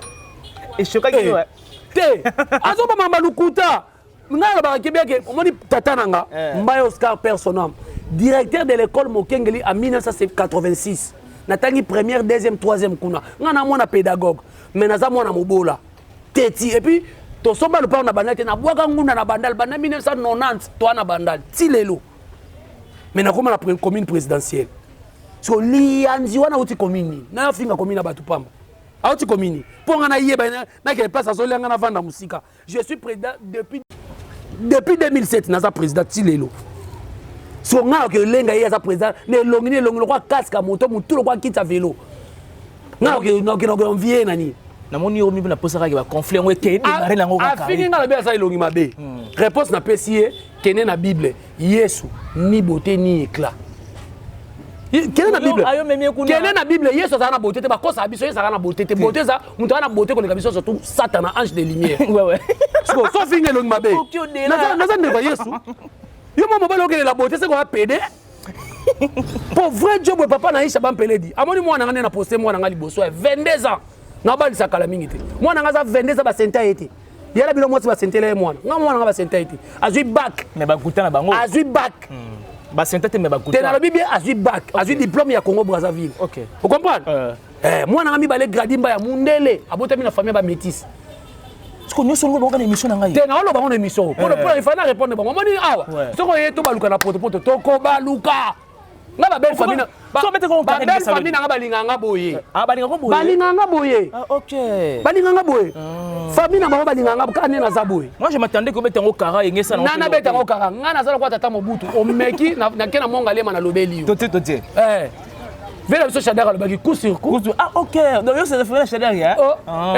Et choka ki wa. Te. Azoba mamba lukuta. Ngana ba kebeke omoni tata nanga Mbaye Oscar Personnam, directeur de l'école Mokengeli en 1986. Natangi première, deuxième, troisième kuna. Ngana mwana pédagogue. Mais naza mwana mobola. Teti et puis to somba le pa na bandal te na bwaka ngunda na bandal banda 1990 to na bandal. Tilelo. Mais na koma na commune présidentielle. So lianzi wana uti commune. Na finga commune na batu pamba. A uti commune. Ponga na yeba na ke place azo lenga na vanda musika. Je suis président depuis 2007 naza président Tilelo. So nga ke lenga ye za président ne longi kwa casque moto mutu lo kwa kita vélo. Nga ke no vie nani. Na moni omi na posaka ke ba conflit ngwe ke démarrer nango ka. Afiki nga be sa longi mabe. Réponse na pesier kene na Bible. Yesu ni beauté ni éclat. Kene na Bible. Kene na Bible Yesu za na beauté te ba kosa biso Yesu za na beauté te. Beauté za mutu na beauté ko le biso surtout Satan ange de lumière. Ouais ouais. So finga longi mabe. Naza ne ba Yesu. Yo mo mobalo ke la beauté c'est ko apede. Pour vrai job papa na Isha bampeledi. Amoni mwana ngane na poster mwana ngali boso 22 ans. Na bali sakala mingi te. Mwana ngaza 22 ans ba senta ete. Yala bilo mwasi ba sentela mwana. Nga mwana nga ba senta ete. Azui bac. Mais ba kutana bango. Azui bac. Ba senta te mais ba kutana. Te na lobi bien azui bac. Azui diplôme ya Congo Brazzaville. OK. Vous comprenez? Mwana nga mi balé gradimba ya mundele. Abota mi na famille ba métis. Parce que nous sommes dans une émission na ngai. Te na olo ba une émission. Pour il fallait répondre bon. Moni awa. Soko yeto baluka na poto toko baluka. Nga ba belle famille. So mette ko ba belle famille na balinganga boye. Ah balinganga boye. Balinganga boye. Ah OK. Balinganga boye. Famille na ba balinganga kane na za boye. Moi je m'attendais que betango kara ngesa na. Na betango kara. Nga na za kwa tata mobutu. Omeki na kena monga lema na lobeli. Toté. Vela biso Shadara lobaki coup sur coup. Ah OK. Donc yo c'est référé Shadara ya.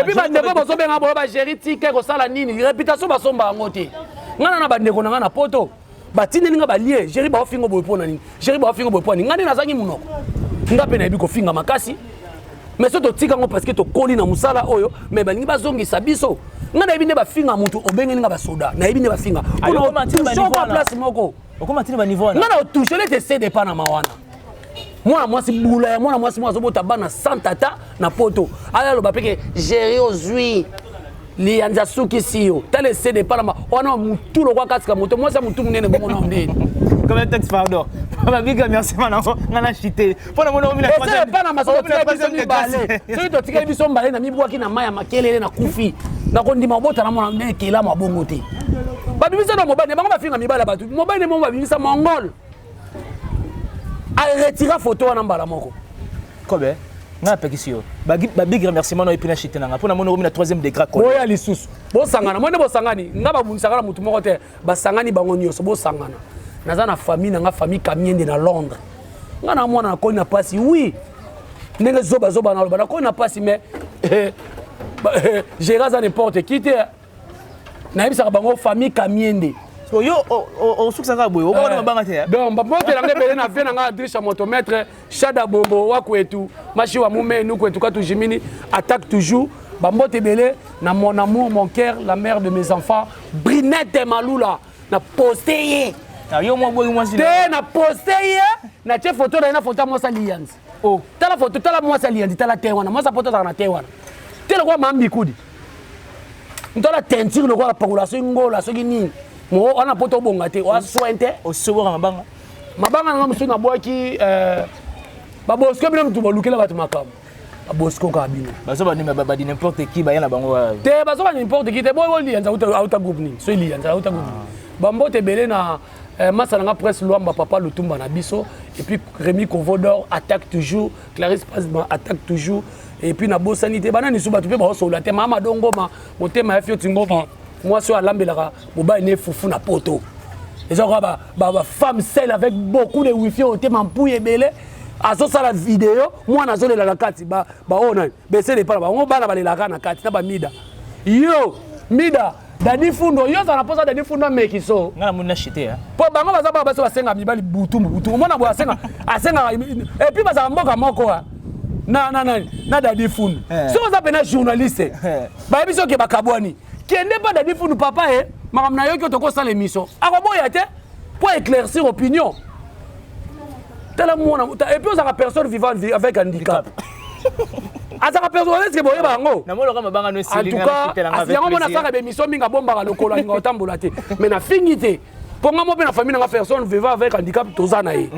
Et puis ba ndeko ba sobenga bo ba gérer tike ko sala nini. Réputation ba somba ngote. Nga na ba ndeko na poto. Batine ninga balie jeri ba ofingo boy pona nini jeri ba ofingo boy pona ngani nazangi munoko nga pe na yebi ko finga makasi mais so to tika ngo parce que to koli na musala oyo mais balingi bazongisa biso nga na yebi ne ba finga mutu obenge ninga ba soda na yebi ne ba finga kuna toujours pas place moko Comment tu vas niveau? Non, toucher les CD pas na mawana. Moi c'est boula, moi zo bota bana sans tata na poto. Ala lo bapeke gérer aujourd'hui. Li anza suki sio. Tele CD pas na ma. Wana mutu lo kwa katika moto. Moi ça mutu munene bongo na ndeni. Comment texte pardon. Babiga merci manango ngana chité. Pona mona mina kwa. C'est pas na maso tika biso ni balé. Soki to tika biso balé na mibwaki na maya makelele na kufi. Na kondima bota na mona ndeni kila mabongo te. Babimisa na mobile bango bafinga mibala batu. Mobile mo babimisa mongol. A retirer photo wana mbala moko. Kobe. Na pekisio. Babig remerciement no epina chité nanga. Pona mona na 3e degré ko. Boya lisusu. Bo sangana, mwende bo sangani. Ngaba bunisakala mutu moko te. Ba sangani bango nyoso bo sangana. Naza na famille nanga famille Kamiende na Londres. Ngana mwana na ko na pasi. Oui. Ndenge zoba na loba na ko na pasi mais gérer ça n'importe qui te. Na yebisa bango famille Kamiende. So yo o suksanga boy. O ba mabanga te. Donc ba moto la ngebe na vie nga adresse motomètre Shada Bombo wa kwetu. Machi wa mume nous kwetu ka tujimini attaque toujours. Ba moto belé na mon amour mon cœur la mère de mes enfants Brinette Malula na posté. Yo mo boy mo te na posté na che photo na photo mo sa lianzi. Oh, tala photo tala mo sa lianzi tala te wana. Mo sa photo na te wana. Te lo kwa mambi kudi. Ntola teinture le kwa population ngola soki nini. Mo ona poto bonga te o sointe o sobora mabanga. Mabanga nga musu na boaki ba bosko bino mutu bolukela batu makam. Ba bosko ka bino. Bazo ba di n'importe qui ba yana bango. Te bazo ba n'importe qui te boy li anza auta groupe ni. So li anza auta groupe. Ba mbote belé na Massa nga presse Luamba papa Lutumba na biso et puis Rémi Kovodor attaque toujours, Clarisse Pazman attaque toujours et puis na bosanité banani sou batu pe ba so la te mama dongoma motema ya fioti ngoma moi sur alambelaka boba ne fufu na poto les gens ba femme seule avec beaucoup de wifi au tema mpouye belé aso sala vidéo moi na zolela la kati ba ona bese le pas ba on bala balelaka na kati na ba mida yo mida Dadi Fundo, yo ça na posa Dadi Fundo mekiso. Ngala muna chité hein. Po bango baza ba baso basenga mibali butu. Mona bo asenga et puis baza mboka moko na Dadi Fundo. Si vous avez un journaliste, ba biso ke bakabwani. Kende pas Dadi Fundo papa makam na yo ki otoko sala émission. Akoboya te pour éclaircir opinion. Tala mona et puis on a personne vivant avec handicap. Azaka personne est-ce que boye bango na molo kama banga no silinga na avec plaisir mona saka be mission minga bomba lokolo nga otambola te mais na fingité ponga mo pe na famille nga personne vivant avec handicap tozana ye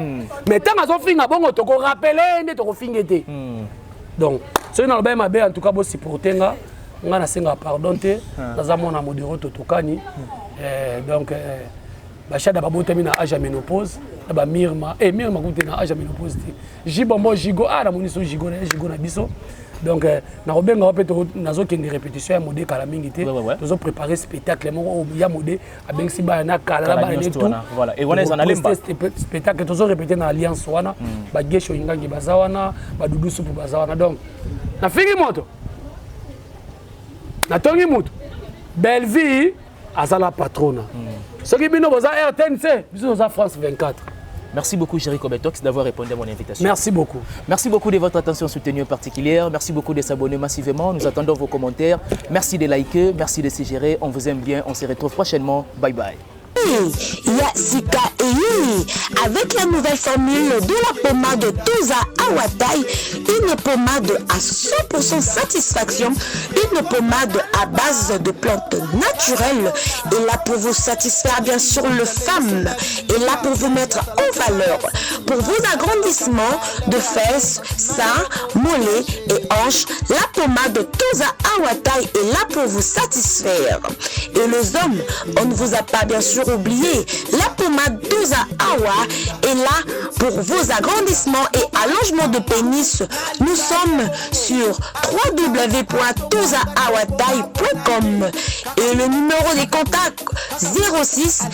mais tant azo finga bongo to ko rappeler nde to ko fingité donc c'est na loba mabe en tout cas bo supportenga nga na senga pardon te naza mona modéro totokani donc bachada babotami na âge à ménopause ba mirma mirma goute na âge à ménopause jibombo jigo na moniso jigo na biso donc na robenga peut nazo kende répétition ya modé kala mingi te tozo préparer spectacle moko ya modé abengsi ba na kala ba ne tout voilà et on est en alemba spectacle tozo répéter na alliance wana ba gesho ingangi bazawana ba dudu supu bazawana donc na fingi moto na tongi moto belle vie azala patrona ce qui bino boza RTNC biso boza France 24. Merci beaucoup, Jerry Kobetox, d'avoir répondu à mon invitation. Merci beaucoup. Merci beaucoup de votre attention soutenue particulière. Merci beaucoup de s'abonner massivement. Nous attendons vos commentaires. Merci de liker, merci de se gérer. On vous aime bien. On se retrouve prochainement. Bye bye. Yasika Eyi avec la nouvelle formule de la pommade Toza Awatai, une pommade à 100% satisfaction, une pommade à base de plantes naturelles et là pour vous satisfaire bien sûr le femme et là pour vous mettre en valeur pour vos agrandissements de fesses, seins, mollets et hanches. La pommade Toza Awatai est là pour vous satisfaire et les hommes, on ne vous a pas bien sûr oublié, la pommade Toza Awa est là pour vos agrandissements et allongements de pénis. Nous sommes sur www.tozaawatai.com et le numéro des contacts 06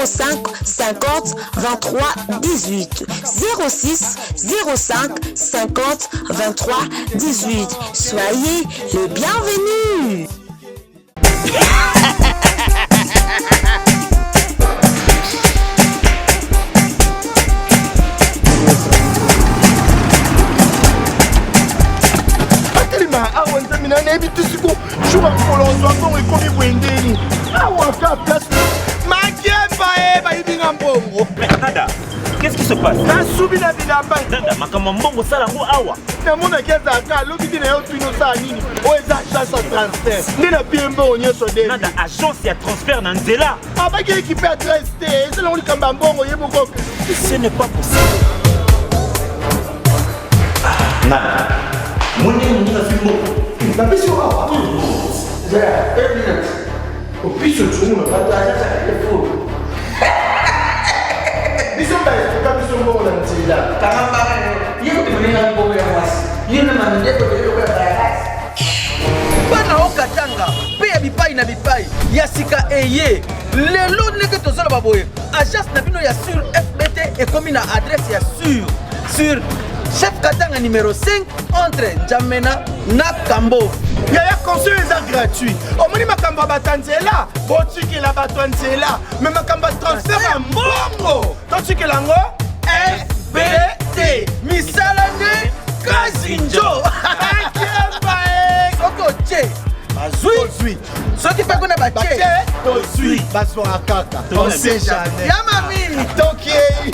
05 50 23 18 06 05 50 23 18. Soyez les bienvenus. Awa ka place. Ma kiemba ba ibinga mpo. mbongo. Nada, qu'est-ce qui se passe? Nasubi na bilamba. Nada, makambo mbongo sala ngo awa. Na mona keza ka lobi na yo tuno sa nini? O eza agence de transfert. Ndina piembo onyeso de. Nada, agence ya transfert na nzela. Abaki équipe adresse te. C'est là kamba mbongo yeboko. Ce n'est pas possible. Nada. Moni na filmo. Na pisio awa. Ya, evident. O pisio tuno na bataja ta telefone. Bisou ba, pas bisou mbongo na nzela. Kama yeko tumelenga mbongo ya mwasi. Yena mandeko lelo kwa baraka. Bana okatanga pe ya bipai na bipai ya sika eye lelo ndenge tozala baboye agence na bino ya sur FBT ekomi na adresse ya sur chef Katanga numéro 5 entre Njamena na Kambo. Yaya conseil eza gratuit. Omoni makambo batanzela, botikela bato nzela, mais makambo transfert ya mbongo. Totikela ngo FBT. Misala ne Kazinjo. Soko che. Bazui. Soki pa kona bache. Tozui. Baso akaka. On sait jamais. Yama mimi. Tokiei.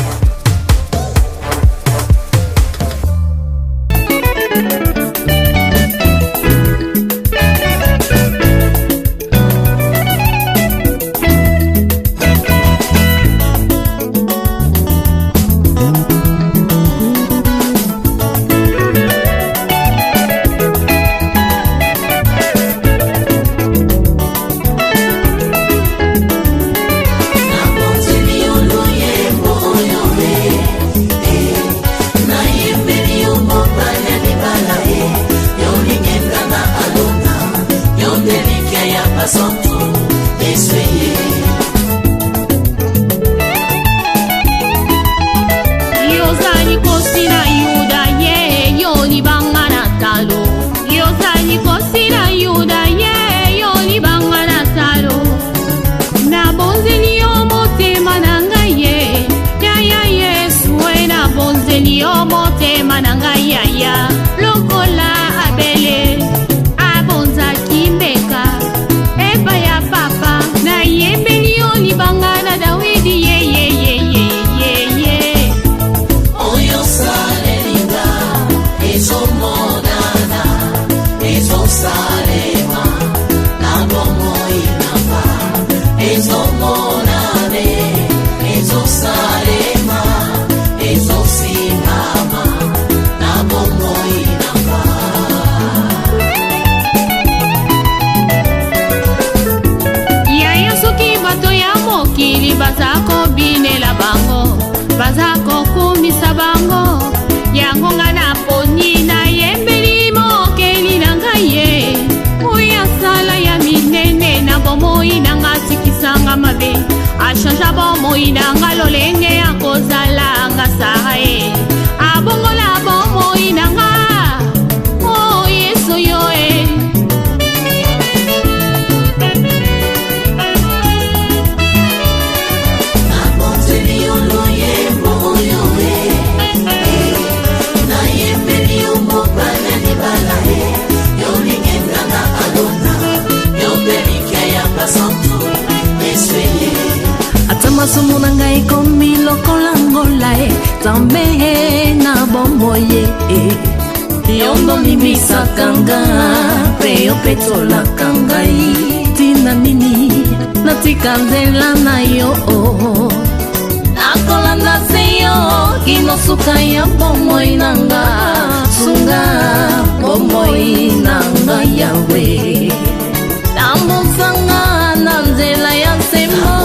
Petola kangai tina nini natika nzela na yo nakolanda seyo kinosuka ya bomoi nanga sunga bomoi nanga yawe tambusanga na nzela ya semo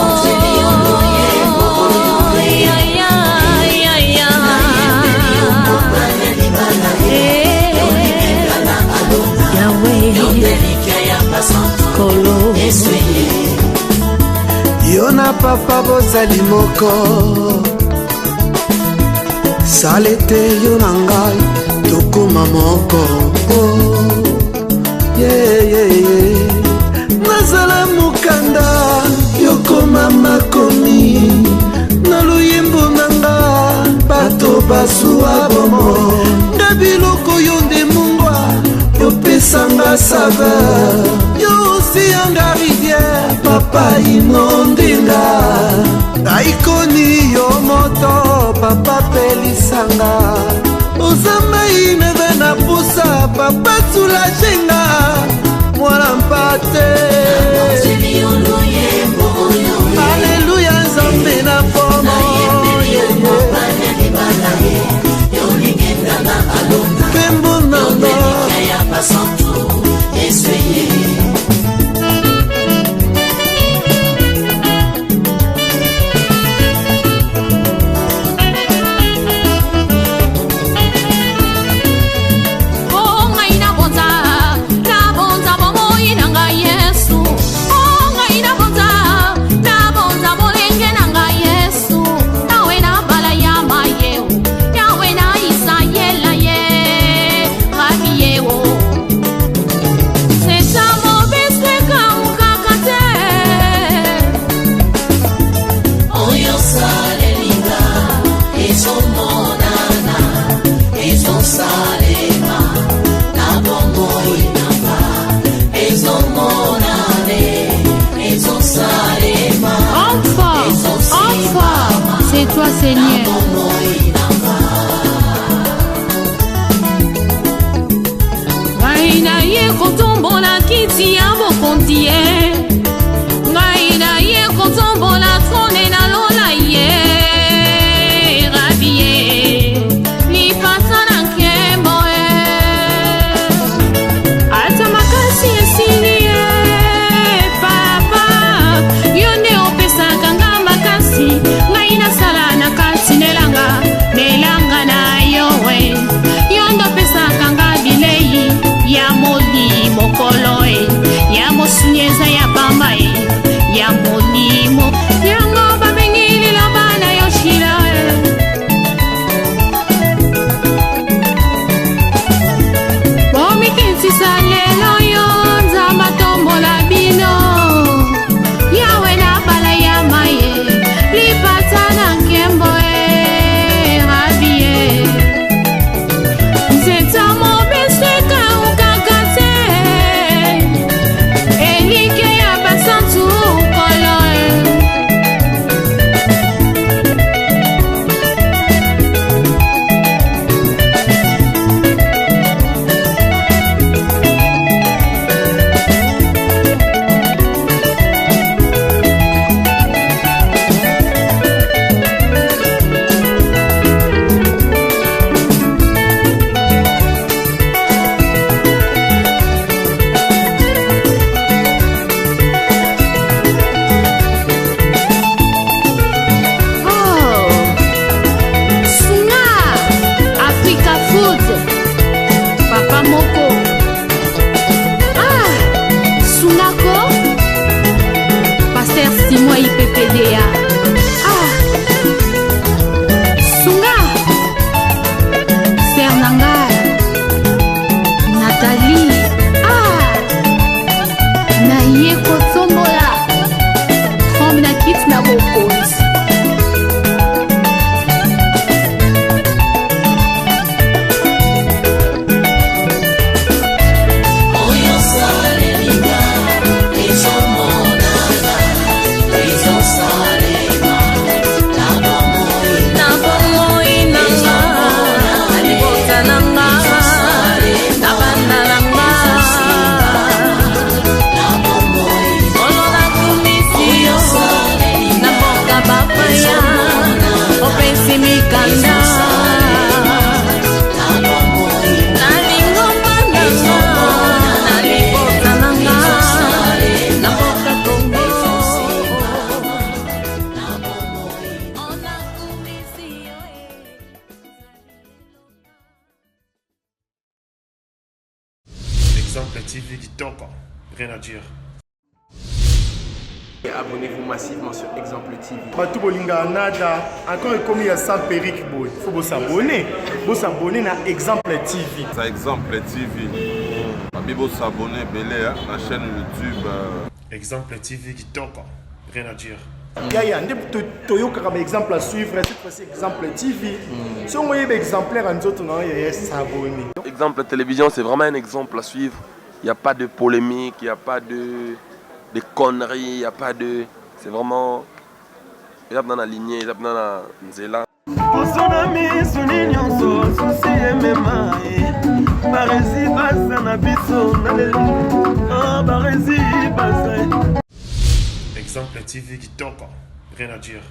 Yona papa bozali moko salete yona ngai tokoma moko nazala mukanda yokoma makomi na luyembo nanga bato basuwa bomo nga biloko yo nde mungwa yopesanga saveur yo osi yanga rivière papa papa inondinga aikoni yo moto papa pelisanga ozamba ineve na pusa papa sulajenga mwana mpate aleluya nzambe na pomo kembo nanga toi Seigneur. Ngai na ye kotombola kiti ya bokonzi ye ngai na ye kotombola trone na lola ye rabi ye lipasa na nkembo ye ata makasi esili ye papa yo nde opesaka nga makasi ngai nasala na kati nelanga na yo we yo nde opesaka nga bilei ya molimo kolo e ya mosunyeza ya pamba e ya molimo yango babengilila bana yo shila e bomikisisa lelo yo nzamba tombola bino yawe na bala ya maye lipata na nkembo e rabi e nzeta mobeseka ukakate elike ya basantu kolo e Exemple TV Kitoko, rien à dire. Abonnez-vous massivement sur Exemple TV. Batou Bolinga Nada, encore comme il y a ça Peric Boy, il faut vous s'abonner. Vous s'abonner à Exemple TV. C'est Exemple TV. Babi vous s'abonner belé à la chaîne YouTube. Exemple TV Kitoko, rien à dire. Yaya, un exemple à suivre, cette fois-ci Exemple TV. Si on voyait exemplaire en autres, on va s'abonner. Exemple télévision, c'est vraiment un exemple à suivre. Il n'y a pas de polémique, il n'y a pas de de conneries, il n'y a pas de... C'est vraiment... Il y a dans la lignée, il y a dans la nzela. Exemple TV qui toque, rien à dire.